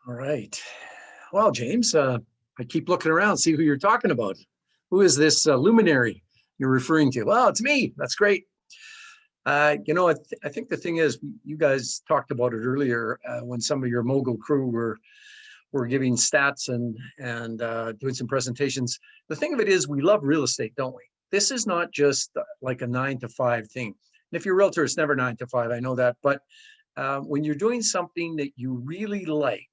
All right. Well, James, I keep looking around, see who you're talking about. Who is this luminary you're referring to? Well, it's me. That's great. I think the thing is, you guys talked about it earlier when some of your Mogul crew were giving stats and doing some presentations. The thing of it is, we love real estate, don't we? This is not just like a 9 to 5 thing. And if you're a realtor, it's never 9 to 5. I know that, but when you're doing something that you really like,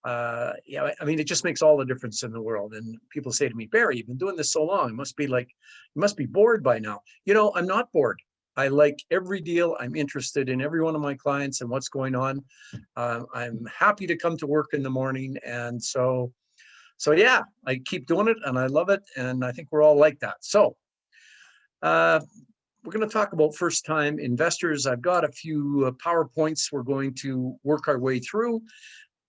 yeah, I mean, it just makes all the difference in the world. And people say to me, Barry, you've been doing this so long, you must be bored by now. I'm not bored. I like every deal. I'm interested in every one of my clients and what's going on. I'm happy to come to work in the morning. And so yeah, I keep doing it and I love it. And I think we're all like that. So we're going to talk about first-time investors. I've got a few PowerPoints we're going to work our way through.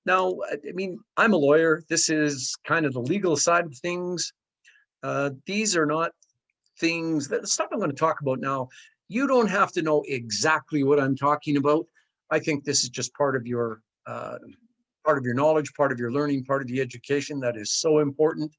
Now, I mean, I'm a lawyer. This is kind of the legal side of things. These are not things the stuff I'm going to talk about now. You don't have to know exactly what I'm talking about. I think this is just part of your knowledge, part of your learning, part of the education that is so important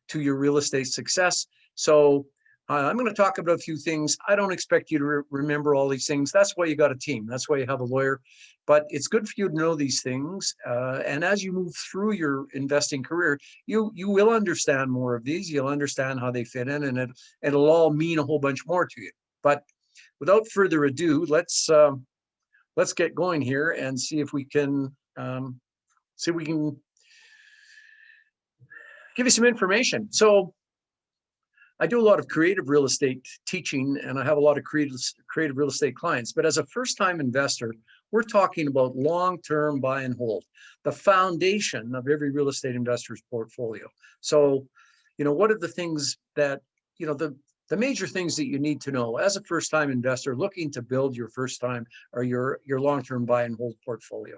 to your real estate success. So I'm going to talk about a few things. I don't expect you to remember all these things. That's why you got a team. That's why you have a lawyer. But it's good for you to know these things. And as you move through your investing career, you will understand more of these. You'll understand how they fit in, and it'll all mean a whole bunch more to you. But without further ado, let's get going here and see if we can give you some information. So I do a lot of creative real estate teaching, and I have a lot of creative real estate clients. But as a first-time investor, we're talking about long-term buy and hold, the foundation of every real estate investor's portfolio. So, what are the things that, the major things that you need to know as a first-time investor looking to build your first-time or your long-term buy and hold portfolio?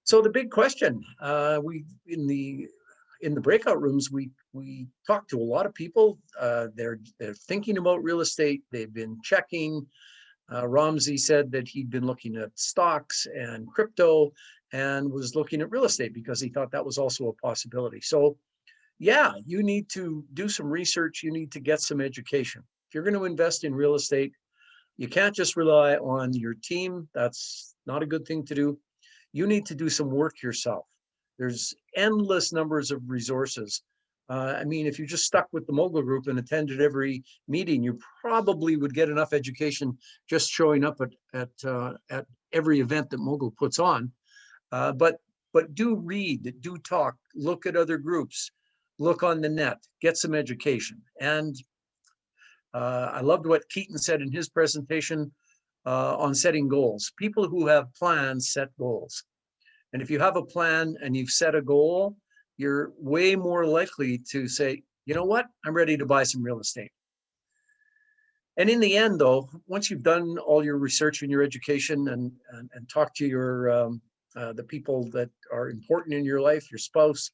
So the big question, in the breakout rooms, we talk to a lot of people. They're thinking about real estate. They've been checking. Ramsey said that he'd been looking at stocks and crypto and was looking at real estate because he thought that was also a possibility. So yeah, you need to do some research. You need to get some education. If you're going to invest in real estate, you can't just rely on your team. That's not a good thing to do. You need to do some work yourself. There's endless numbers of resources. I mean, if you just stuck with the Mogul Group and attended every meeting, you probably would get enough education just showing up at every event that Mogul puts on. But do read, do talk, look at other groups, look on the net, get some education. And I loved what Keaton said in his presentation on setting goals. People who have plans set goals. And if you have a plan and you've set a goal, you're way more likely to say, you know what, I'm ready to buy some real estate. And in the end, though, once you've done all your research and your education and talk to your the people that are important in your life, your spouse,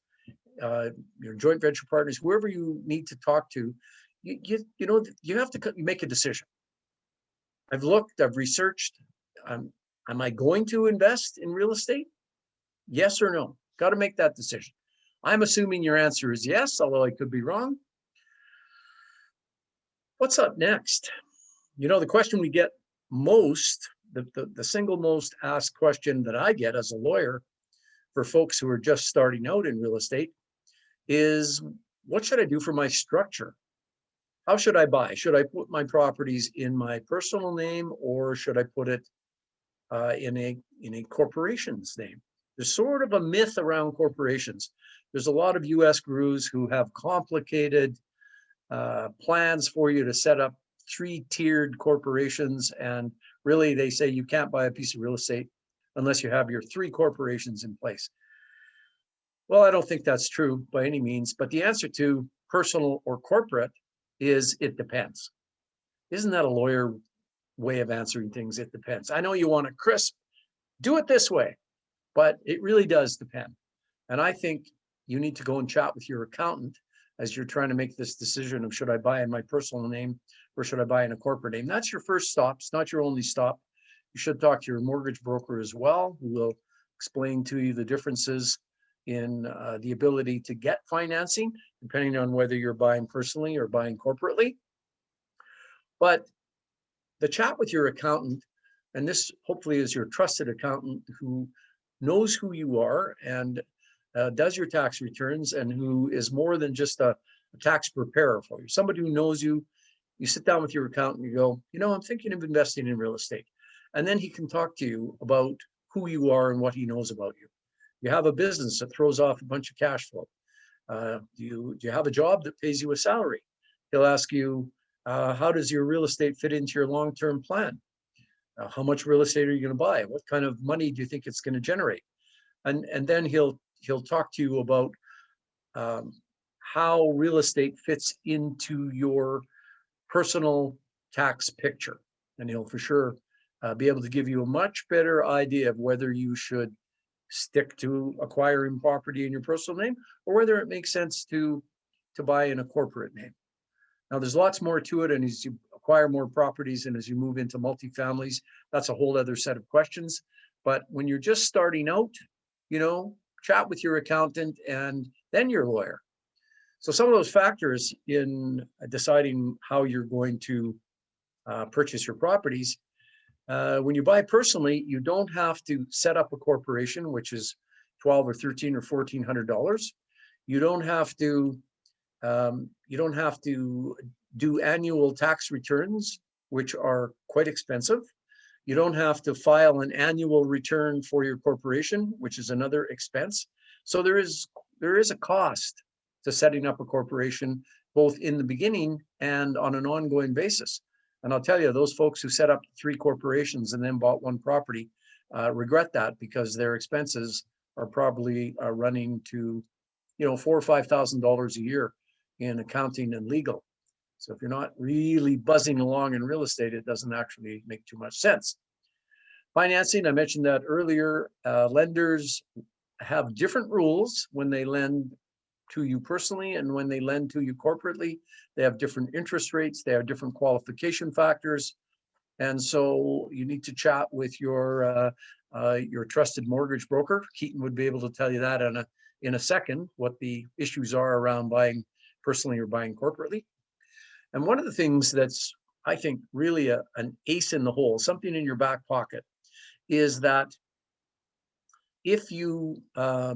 your joint venture partners, whoever you need to talk to, you have to make a decision. I've looked, I've researched. Am I going to invest in real estate? Yes or no? Got to make that decision. I'm assuming your answer is yes, although I could be wrong. What's up next? The question we get most, the single most asked question that I get as a lawyer for folks who are just starting out in real estate is, what should I do for my structure? How should I buy? Should I put my properties in my personal name, or should I put it in a corporation's name? There's sort of a myth around corporations. There's a lot of US gurus who have complicated plans for you to set up 3-tiered corporations. And really, they say you can't buy a piece of real estate unless you have your 3 corporations in place. Well, I don't think that's true by any means. But the answer to personal or corporate is it depends. Isn't that a lawyer way of answering things? It depends. I know you want it crisp. Do it this way. But it really does depend. And I think you need to go and chat with your accountant as you're trying to make this decision of, should I buy in my personal name or should I buy in a corporate name? That's your first stop. It's not your only stop. You should talk to your mortgage broker as well, who will explain to you the differences in the ability to get financing, depending on whether you're buying personally or buying corporately. But the chat with your accountant, and this hopefully is your trusted accountant who knows who you are and does your tax returns, and who is more than just a tax preparer for you, somebody who knows you. You sit down with your accountant, you go, I'm thinking of investing in real estate. And then he can talk to you about who you are and what he knows about you. You have a business that throws off a bunch of cash flow. Do you have a job that pays you a salary? He'll ask you, how does your real estate fit into your long-term plan? How much real estate are you going to buy? What kind of money do you think it's going to generate? And then he'll talk to you about how real estate fits into your personal tax picture. And he'll for sure be able to give you a much better idea of whether you should stick to acquiring property in your personal name, or whether it makes sense to buy in a corporate name. Now, there's lots more to it, and as you acquire more properties and as you move into multifamilies, that's a whole other set of questions. But when you're just starting out, chat with your accountant and then your lawyer. So some of those factors in deciding how you're going to purchase your properties, when you buy personally, you don't have to set up a corporation, which is $1,200 or $1,300 or $1,400. You don't have to do annual tax returns, which are quite expensive. You don't have to file an annual return for your corporation, which is another expense. So there is a cost to setting up a corporation, both in the beginning and on an ongoing basis. And I'll tell you, those folks who set up 3 corporations and then bought 1 property regret that, because their expenses are probably running to, $4,000 or $5,000 a year in accounting and legal. So if you're not really buzzing along in real estate, it doesn't actually make too much sense. Financing, I mentioned that earlier. Lenders have different rules when they lend to you personally and when they lend to you corporately. They have different interest rates. They have different qualification factors. And so you need to chat with your trusted mortgage broker. Keaton would be able to tell you that in a second, what the issues are around buying personally or buying corporately. And one of the things that's, I think, really an ace in the hole, something in your back pocket, is that if you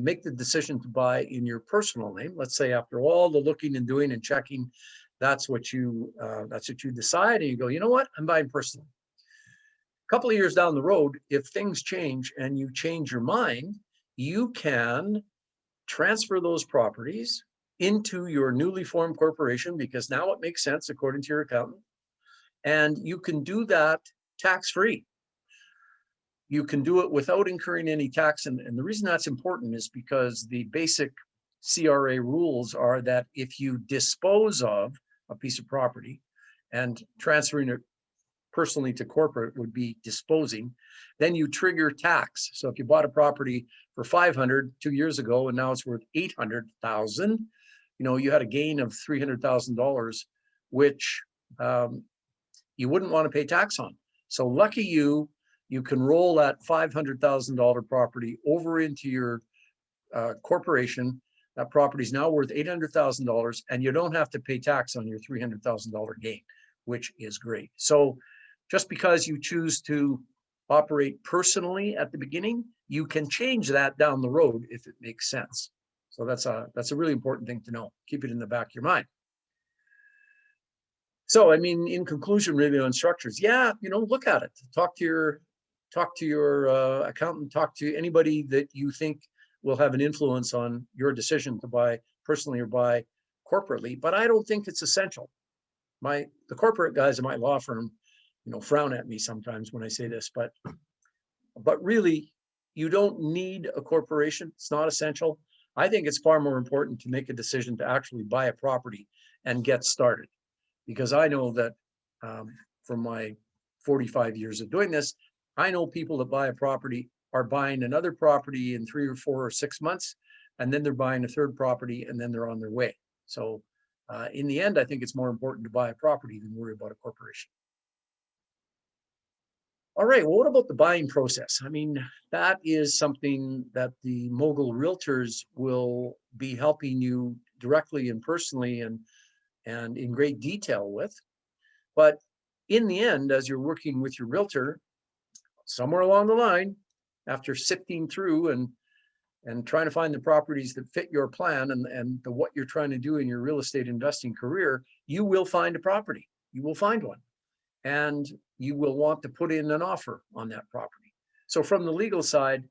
make the decision to buy in your personal name, let's say after all the looking and doing and checking, that's what you decide, and you go, you know what, I'm buying personally. A couple of years down the road, if things change and you change your mind, you can transfer those properties into your newly formed corporation, because now it makes sense according to your accountant, and you can do that tax-free. You can do it without incurring any tax. And the reason that's important is because the basic CRA rules are that if you dispose of a piece of property, and transferring it personally to corporate would be disposing, then you trigger tax. So if you bought a property for $500 2 years ago and now it's worth $800,000, you had a gain of $300,000, which you wouldn't want to pay tax on. So lucky you can roll that $500,000 property over into your corporation. That property is now worth $800,000, and you don't have to pay tax on your $300,000 gain, which is great. So just because you choose to operate personally at the beginning, you can change that down the road if it makes sense. So that's a really important thing to know. Keep it in the back of your mind. So, I mean, in conclusion, really on structures, look at it. Talk to your accountant, talk to anybody that you think will have an influence on your decision to buy personally or buy corporately. But I don't think it's essential. The corporate guys in my law firm, frown at me sometimes when I say this, but really, you don't need a corporation. It's not essential. I think it's far more important to make a decision to actually buy a property and get started, because I know that from my 45 years of doing this, I know people that buy a property are buying another property in 3 or 4 or 6 months, and then they're buying a third property, and then they're on their way. So in the end, I think it's more important to buy a property than worry about a corporation. All right, well, what about the buying process? I mean, that is something that the Mogul realtors will be helping you directly and personally and in great detail with. But in the end, as you're working with your realtor, somewhere along the line, after sifting through and trying to find the properties that fit your plan and what you're trying to do in your real estate investing career, you will find a property. You will find one. And you will want to put in an offer on that property. So from the legal side,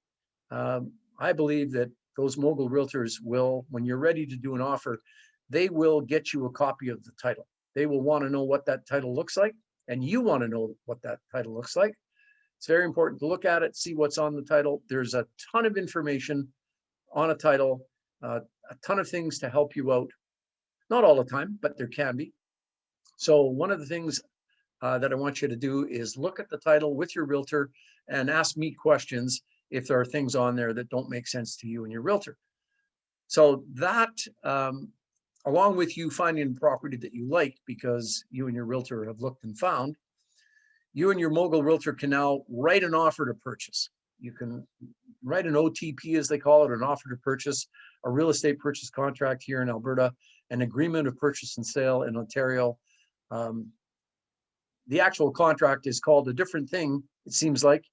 I believe that those Mogul realtors will, when you're ready to do an offer, they will get you a copy of the title. They will want to know what that title looks like, and you want to know what that title looks like. It's very important to look at it, see what's on the title. There's a ton of information on a title, a ton of things to help you out. Not all the time, but there can be. So one of the things that I want you to do is look at the title with your realtor and ask me questions if there are things on there that don't make sense to you and your realtor. So that, along with you finding a property that you like because you and your realtor have looked and found, you and your Mogul realtor can now write an offer to purchase. You can write an OTP, as they call it, an offer to purchase, a real estate purchase contract here in Alberta, an agreement of purchase and sale in Ontario. The actual contract is called a different thing, it seems like,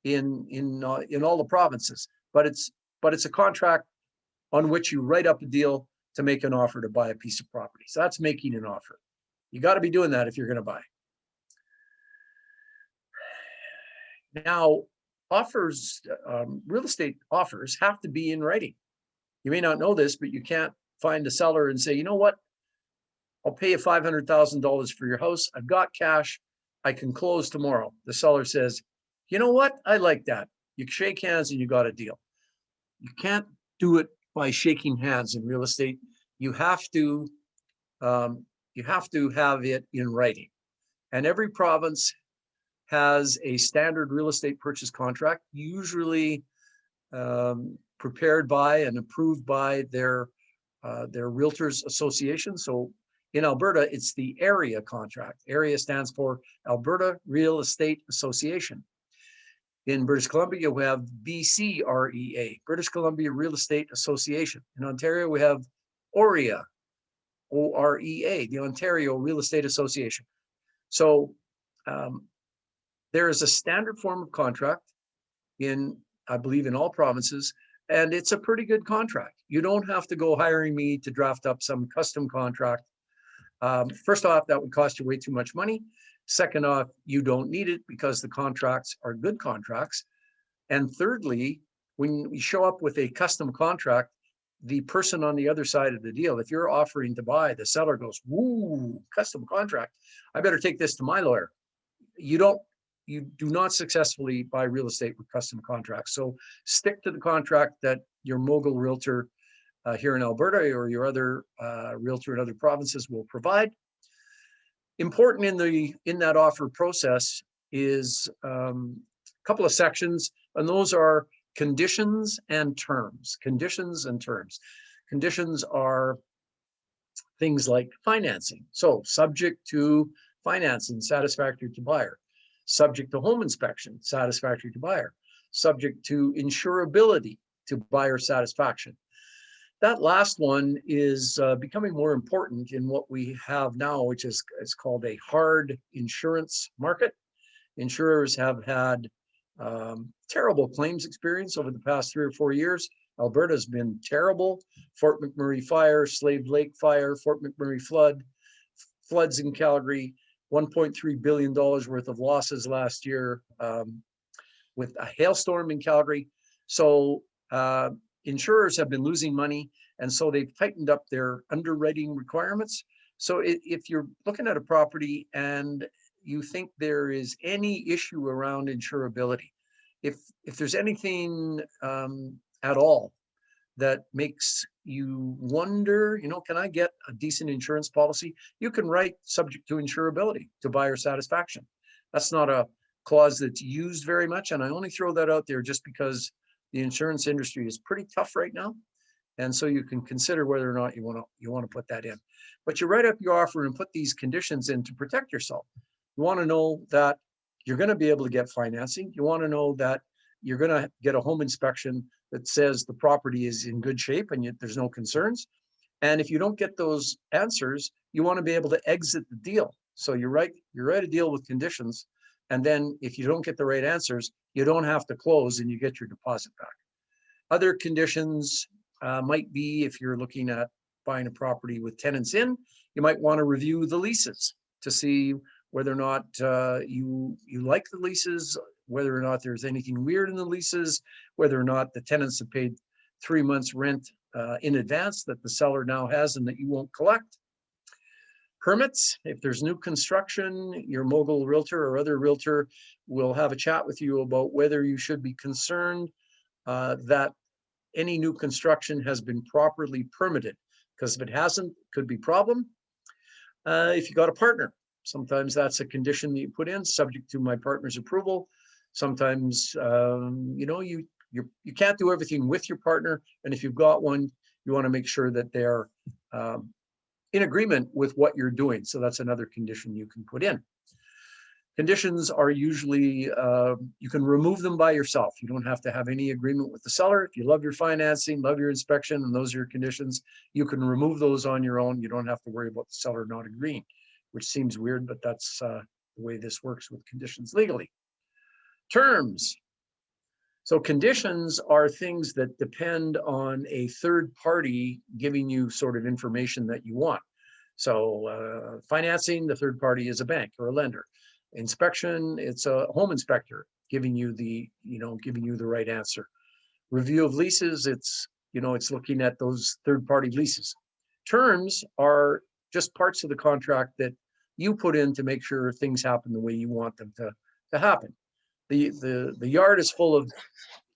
in all the provinces, but it's a contract on which you write up a deal to make an offer to buy a piece of property. So that's making an offer. You got to be doing that if you're going to buy. Now, offers, real estate offers have to be in writing. You may not know this, but you can't find a seller and say, you know what, I'll pay you $500,000 for your house. I've got cash. I can close tomorrow. The seller says, you know what? I like that. You shake hands and you got a deal. You can't do it by shaking hands in real estate. You have to have it in writing. And every province has a standard real estate purchase contract, usually prepared by and approved by their realtors association. So in Alberta, it's the AREA contract. AREA stands for Alberta Real Estate Association. In British Columbia, we have BCREA, British Columbia Real Estate Association. In Ontario, we have OREA, OREA, the Ontario Real Estate Association. So there is a standard form of contract in, I believe, in all provinces, and it's a pretty good contract. You don't have to go hiring me to draft up some custom contract. First off, that would cost you way too much money. Second off, you don't need it because the contracts are good contracts. And thirdly, when you show up with a custom contract, the person on the other side of the deal, if you're offering to buy, the seller goes, "Woo, custom contract. I better take this to my lawyer." You do not successfully buy real estate with custom contracts. So stick to the contract that your Mogul realtor here in Alberta or your other realtor in other provinces will provide. Important in that offer process is a couple of sections, and those are conditions and terms. Conditions and terms. Conditions are things like financing. So subject to financing, satisfactory to buyer. Subject to home inspection, satisfactory to buyer. Subject to insurability to buyer satisfaction. That last one is becoming more important in what we have now, which is called a hard insurance market. Insurers have had terrible claims experience over the past 3 or 4 years. Alberta's been terrible. Fort McMurray fire, Slave Lake fire, Fort McMurray flood, floods in Calgary, $1.3 billion worth of losses last year with a hailstorm in Calgary. So insurers have been losing money, and so they've tightened up their underwriting requirements. So if you're looking at a property and you think there is any issue around insurability, if there's anything at all that makes you wonder, can I get a decent insurance policy? You can write subject to insurability to buyer satisfaction. That's not a clause that's used very much, and I only throw that out there just because the insurance industry is pretty tough right now, and so you can consider whether or not you want to put that in. But you write up your offer and put these conditions in to protect yourself. You want to know that you're going to be able to get financing. You want to know that you're going to get a home inspection that says the property is in good shape and there's no concerns. And if you don't get those answers, you want to be able to exit the deal. So you write a deal with conditions. And then if you don't get the right answers, you don't have to close and you get your deposit back. Other conditions might be, if you're looking at buying a property with tenants in, you might want to review the leases to see whether or not you like the leases, whether or not there's anything weird in the leases, whether or not the tenants have paid 3 months rent in advance that the seller now has and that you won't collect. Permits, if there's new construction, your Mogul realtor or other realtor will have a chat with you about whether you should be concerned that any new construction has been properly permitted, because if it hasn't, it could be a problem. If you got a partner, sometimes that's a condition that you put in, subject to my partner's approval. Sometimes, you can't do everything with your partner. And if you've got one, you want to make sure that they're in agreement with what you're doing. So that's another condition you can put in. Conditions are usually, you can remove them by yourself. You don't have to have any agreement with the seller. If you love your financing, love your inspection, and those are your conditions, you can remove those on your own. You don't have to worry about the seller not agreeing, which seems weird, but that's the way this works with conditions legally. Terms. So conditions are things that depend on a third party giving you sort of information that you want. So financing, the third party is a bank or a lender. Inspection, it's a home inspector giving you the right answer. Review of leases, it's looking at those third party leases. Terms are just parts of the contract that you put in to make sure things happen the way you want them to happen. The yard is full of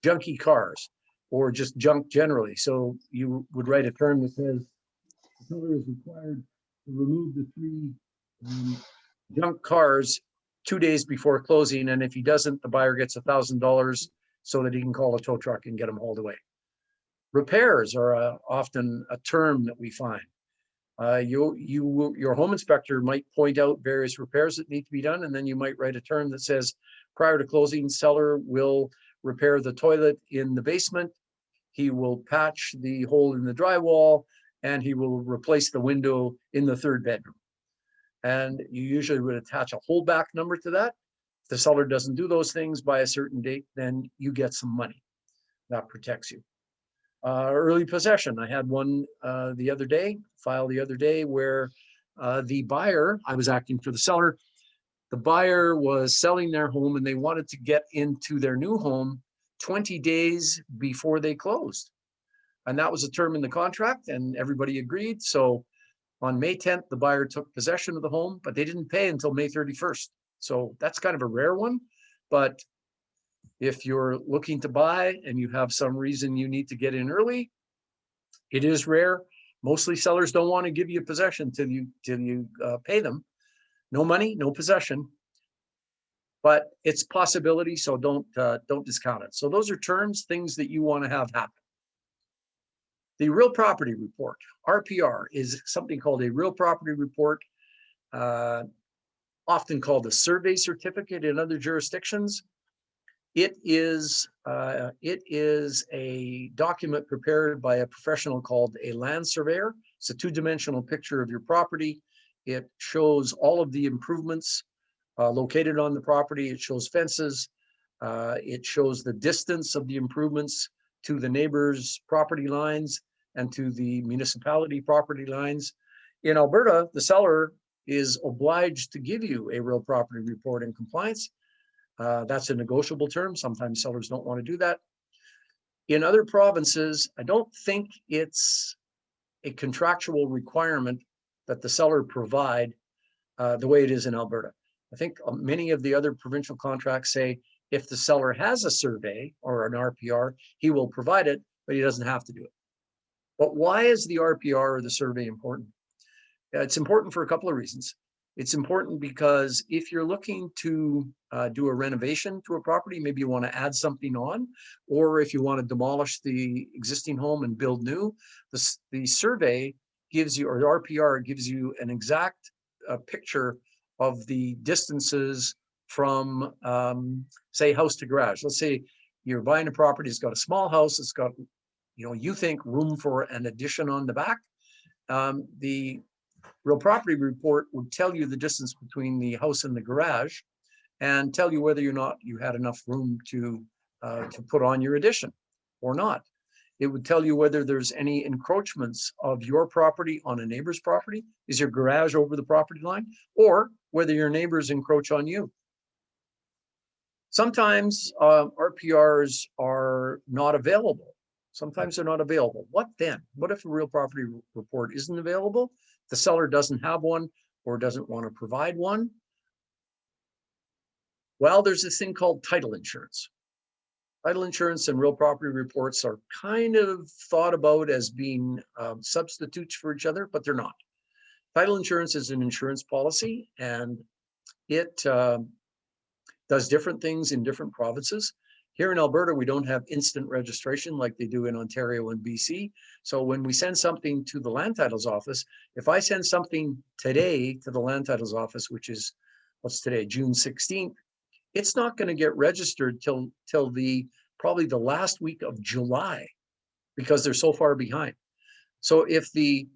junky cars or just junk generally. So you would write a term that says the seller is required to remove the 3 junk cars 2 days before closing. And if he doesn't, the buyer gets $1,000 so that he can call a tow truck and get them hauled away. Repairs are often a term that we find. Your home inspector might point out various repairs that need to be done, and then you might write a term that says, prior to closing, seller will repair the toilet in the basement, he will patch the hole in the drywall, and he will replace the window in the 3rd bedroom. And you usually would attach a holdback number to that. If the seller doesn't do those things by a certain date, then you get some money. That protects you. Early possession. I had one filed the other day, where the buyer, I was acting for the seller, the buyer was selling their home and they wanted to get into their new home 20 days before they closed. And that was a term in the contract and everybody agreed. So on May 10th, the buyer took possession of the home, but they didn't pay until May 31st. So that's kind of a rare one. But if you're looking to buy and you have some reason you need to get in early, it is rare. Mostly sellers don't want to give you possession till you pay them. No money, no possession, but it's a possibility. So don't discount it. So those are terms, things that you want to have happen. The real property report, RPR, is something called a real property report, often called a survey certificate in other jurisdictions. It is a document prepared by a professional called a land surveyor. It's a 2-dimensional picture of your property. It shows all of the improvements located on the property. It shows fences. It shows the distance of the improvements to the neighbor's property lines and to the municipality property lines. In Alberta, the seller is obliged to give you a real property report in compliance. That's a negotiable term. Sometimes sellers don't want to do that. In other provinces, I don't think it's a contractual requirement that the seller provide the way it is in Alberta. I think many of the other provincial contracts say if the seller has a survey or an RPR, he will provide it, but he doesn't have to do it. But why is the RPR or the survey important? It's important for a couple of reasons. It's important because if you're looking to do a renovation to a property, maybe you want to add something on, or if you want to demolish the existing home and build new, the survey gives you, or RPR gives you an exact picture of the distances from, say, house to garage. Let's say you're buying a property, it's got a small house, it's got, you think room for an addition on the back. The real property report would tell you the distance between the house and the garage and tell you whether or not you had enough room to put on your addition or not. It would tell you whether there's any encroachments of your property on a neighbor's property. Is your garage over the property line? Or whether your neighbors encroach on you. Sometimes RPRs are not available. Sometimes they're not available. What then? What if a real property report isn't available? The seller doesn't have one or doesn't want to provide one. Well, there's this thing called title insurance. Title insurance and real property reports are kind of thought about as being substitutes for each other, but they're not. Title insurance is an insurance policy, and it does different things in different provinces. Here in Alberta, we don't have instant registration like they do in Ontario and BC. So when we send something to the land titles office, if I send something today to the land titles office, which is, what's today, June 16th, it's not going to get registered till probably the last week of July, because they're so far behind. So if the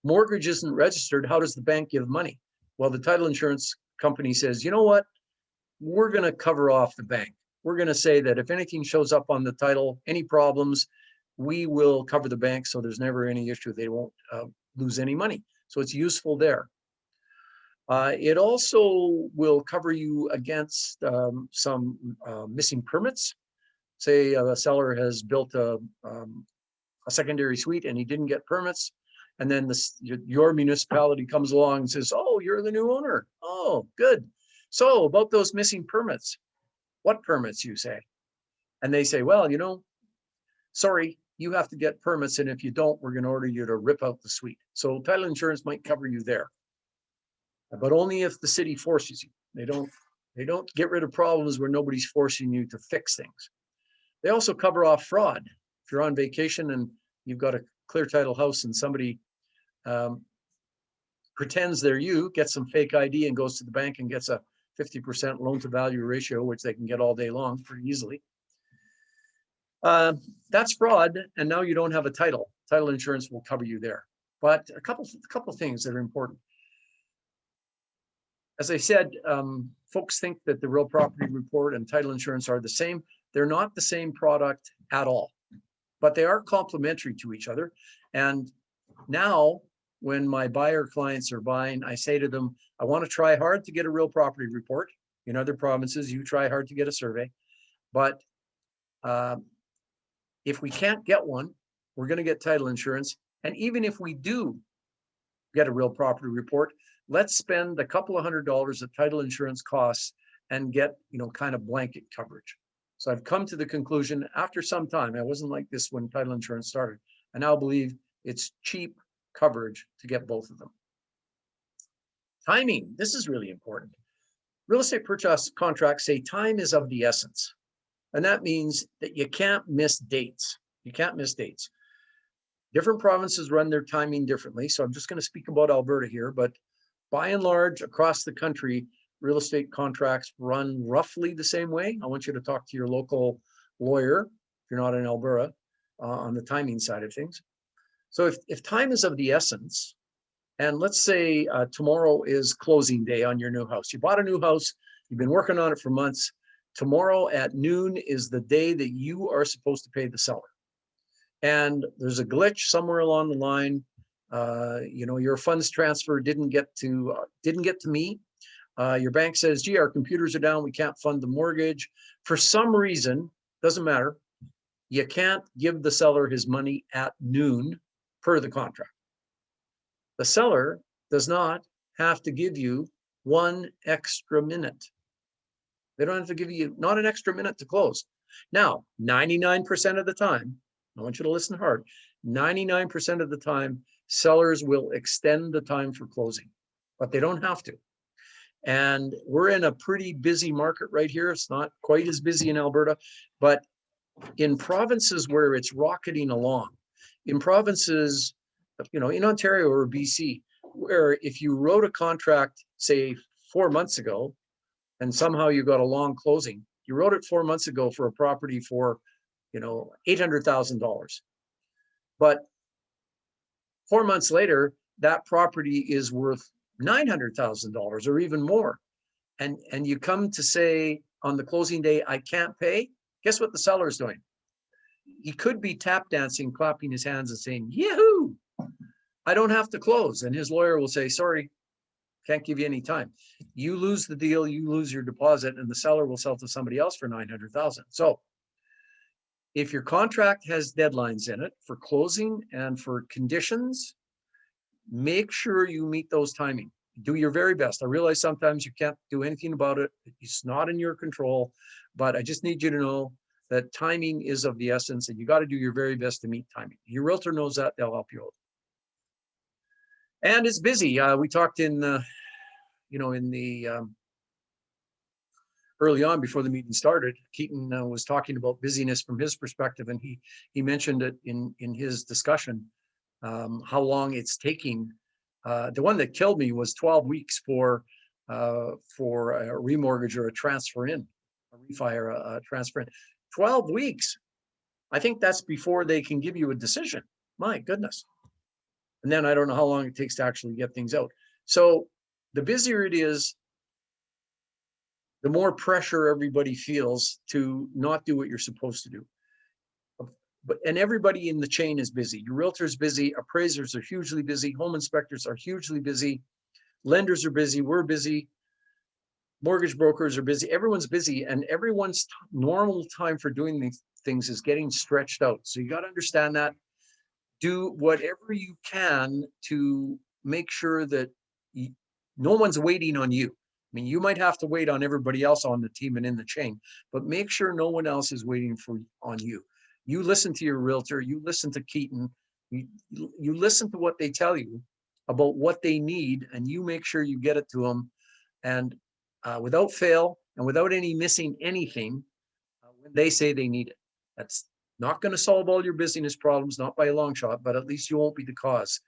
mortgage isn't registered, how does the bank give money? Well, the title insurance company says, you know what? We're going to cover off the bank. We're going to say that if anything shows up on the title, any problems, we will cover the bank, so there's never any issue. They won't lose any money. So it's useful there. It also will cover you against some missing permits. Say a seller has built a secondary suite and he didn't get permits, and then your municipality comes along and says, oh, you're the new owner. Oh, good. So about those missing permits, what permits, you say? And they say, well, sorry, you have to get permits, and if you don't, we're going to order you to rip out the suite. So title insurance might cover you there, but only if the city forces you. They don't get rid of problems where nobody's forcing you to fix things. They also cover off fraud. If you're on vacation and you've got a clear title house and somebody pretends they're you, gets some fake ID and goes to the bank and gets a 50% loan to value ratio, which they can get all day long pretty easily. That's fraud, and now you don't have a title. Title insurance will cover you there. But a couple things that are important. As I said, folks think that the real property report and title insurance are the same. They're not the same product at all, but they are complementary to each other. And now, when my buyer clients are buying, I say to them, I want to try hard to get a real property report. In other provinces, you try hard to get a survey. But if we can't get one, we're going to get title insurance. And even if we do get a real property report, let's spend a couple of $100 that title insurance costs and get, kind of blanket coverage. So I've come to the conclusion after some time, I wasn't like this when title insurance started. I now believe it's cheap coverage to get both of them. Timing, this is really important. Real estate purchase contracts say time is of the essence. And that means that you can't miss dates. You can't miss dates. Different provinces run their timing differently. So I'm just going to speak about Alberta here, but by and large, across the country, real estate contracts run roughly the same way. I want you to talk to your local lawyer, if you're not in Alberta, on the timing side of things. So if time is of the essence, and let's say tomorrow is closing day on your new house. You bought a new house, you've been working on it for months. Tomorrow at noon is the day that you are supposed to pay the seller. And there's a glitch somewhere along the line. Your funds transfer didn't get to me. Your bank says, gee, our computers are down, we can't fund the mortgage. For some reason, doesn't matter, you can't give the seller his money at noon per the contract. The seller does not have to give you 1 extra minute. They don't have to give you not an extra minute to close. Now, 99% of the time, I want you to listen hard, 99% of the time, sellers will extend the time for closing, but they don't have to. And we're in a pretty busy market right here. It's not quite as busy in Alberta, but in provinces where it's rocketing along, in provinces, in Ontario or BC, where if you wrote a contract, say 4 months ago, and somehow you got a long closing. You wrote it 4 months ago for a property for, $800,000. But 4 months later, that property is worth $900,000 or even more. And you come to say on the closing day, I can't pay. Guess what the seller is doing? He could be tap dancing, clapping his hands and saying, yahoo, I don't have to close. And his lawyer will say, sorry, can't give you any time. You lose the deal, you lose your deposit, and the seller will sell to somebody else for $900,000. So if your contract has deadlines in it for closing and for conditions, make sure you meet those timing. Do your very best. I realize sometimes you can't do anything about it. It's not in your control, but I just need you to know that timing is of the essence, and you got to do your very best to meet timing. Your realtor knows that, they'll help you out. And it's busy. We talked in the early on before the meeting started. Keaton was talking about busyness from his perspective, and he mentioned it in his discussion, how long it's taking. The one that killed me was 12 weeks for a remortgage or a transfer in, a refi or a transfer in. 12 weeks. I think that's before they can give you a decision. My goodness. And then I don't know how long it takes to actually get things out. So the busier it is, the more pressure everybody feels to not do what you're supposed to do. And everybody in the chain is busy. Your realtor's busy, appraisers are hugely busy, home inspectors are hugely busy, lenders are busy, we're busy, mortgage brokers are busy, everyone's busy, and everyone's normal time for doing these things is getting stretched out. So you got to understand that. Do whatever you can to make sure that no one's waiting on you. I mean, you might have to wait on everybody else on the team and in the chain, but make sure no one else is waiting on you. You listen to your realtor, you listen to Keaton, you listen to what they tell you about what they need, and you make sure you get it to them. And without fail and without any missing anything, when they say they need it. That's not going to solve all your busyness problems, not by a long shot, but at least you won't be the cause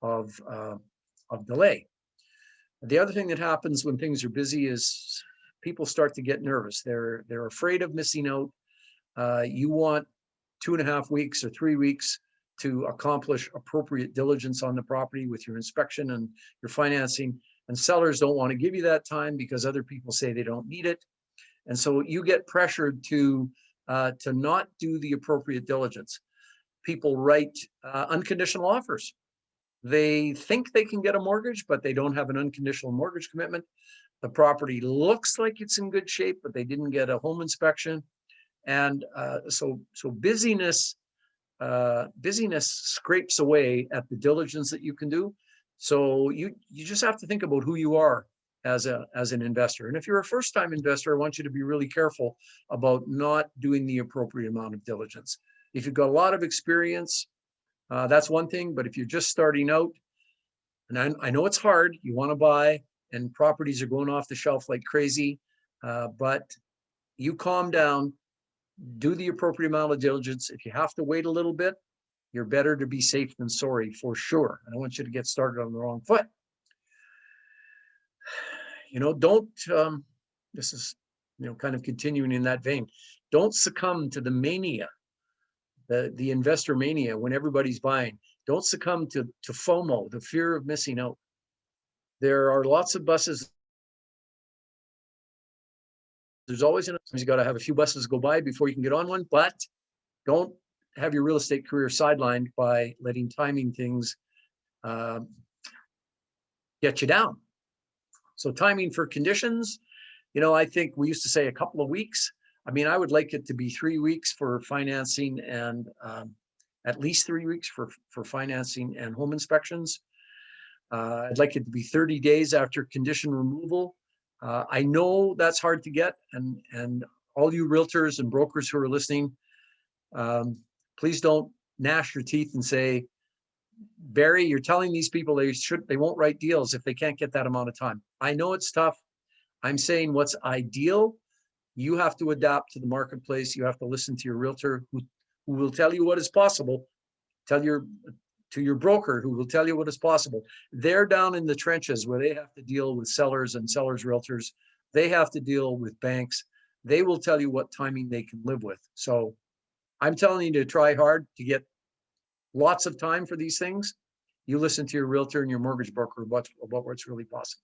of delay. The other thing that happens when things are busy is people start to get nervous. They're afraid of missing out. You want 2.5 weeks or 3 weeks to accomplish appropriate diligence on the property with your inspection and your financing. And sellers don't want to give you that time because other people say they don't need it. And so you get pressured to not do the appropriate diligence. People write unconditional offers. They think they can get a mortgage, but they don't have an unconditional mortgage commitment. The property looks like it's in good shape, but they didn't get a home inspection. And so busyness scrapes away at the diligence that you can do. So you just have to think about who you are as an investor. And if you're a first-time investor, I want you to be really careful about not doing the appropriate amount of diligence. If you've got a lot of experience, that's one thing. But if you're just starting out, and I know it's hard, you want to buy, and properties are going off the shelf like crazy, but you calm down, do the appropriate amount of diligence. If you have to wait a little bit, you're better to be safe than sorry, for sure. I don't want you to get started on the wrong foot. Don't, this is, kind of continuing in that vein. Don't succumb to the mania, the investor mania when everybody's buying. Don't succumb to FOMO, the fear of missing out. There are lots of buses. There's always, you got to have a few buses go by before you can get on one, but don't have your real estate career sidelined by letting timing things get you down. So timing for conditions, I think we used to say a couple of weeks. I mean, I would like it to be 3 weeks for financing and at least 3 weeks for financing and home inspections. I'd like it to be 30 days after condition removal. I know that's hard to get, and all you realtors and brokers who are listening, please don't gnash your teeth and say, Barry, you're telling these people they won't write deals if they can't get that amount of time. I know it's tough. I'm saying what's ideal. You have to adapt to the marketplace. You have to listen to your realtor who will tell you what is possible. To your broker who will tell you what is possible. They're down in the trenches where they have to deal with sellers and sellers' realtors They have to deal with banks. They will tell you what timing they can live with. So I'm telling you to try hard to get lots of time for these things. You listen to your realtor and your mortgage broker about what's really possible.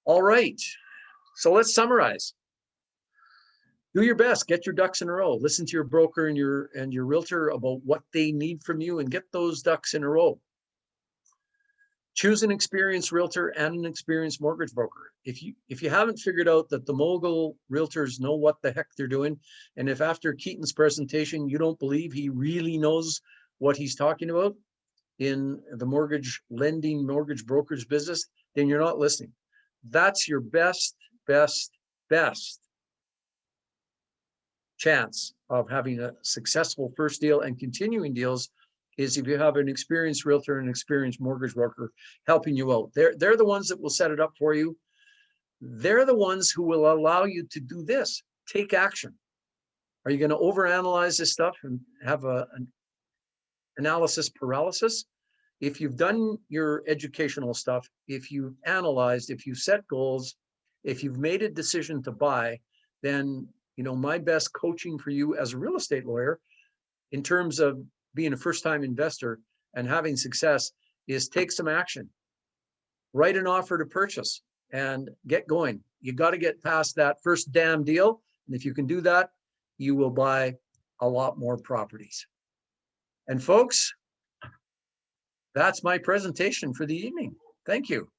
All right. So let's summarize. Do your best, get your ducks in a row. Listen to your broker and your realtor about what they need from you and get those ducks in a row. Choose an experienced realtor and an experienced mortgage broker. If you haven't figured out that the Mogul realtors know what the heck they're doing, and if after Keaton's presentation you don't believe he really knows what he's talking about in the mortgage lending, mortgage brokerage business, then you're not listening. That's your best chance of having a successful first deal and continuing deals is if you have an experienced realtor and an experienced mortgage broker helping you out. They're the ones that will set it up for you. They're the ones who will allow you to do this. Take action. Are you going to overanalyze this stuff and have an analysis paralysis? If you've done your educational stuff, if you've analyzed, if you set goals, if you've made a decision to buy, then my best coaching for you as a real estate lawyer in terms of being a first-time investor and having success is take some action. Write an offer to purchase and get going. You got to get past that first damn deal. And if you can do that, you will buy a lot more properties. And folks, that's my presentation for the evening. Thank you.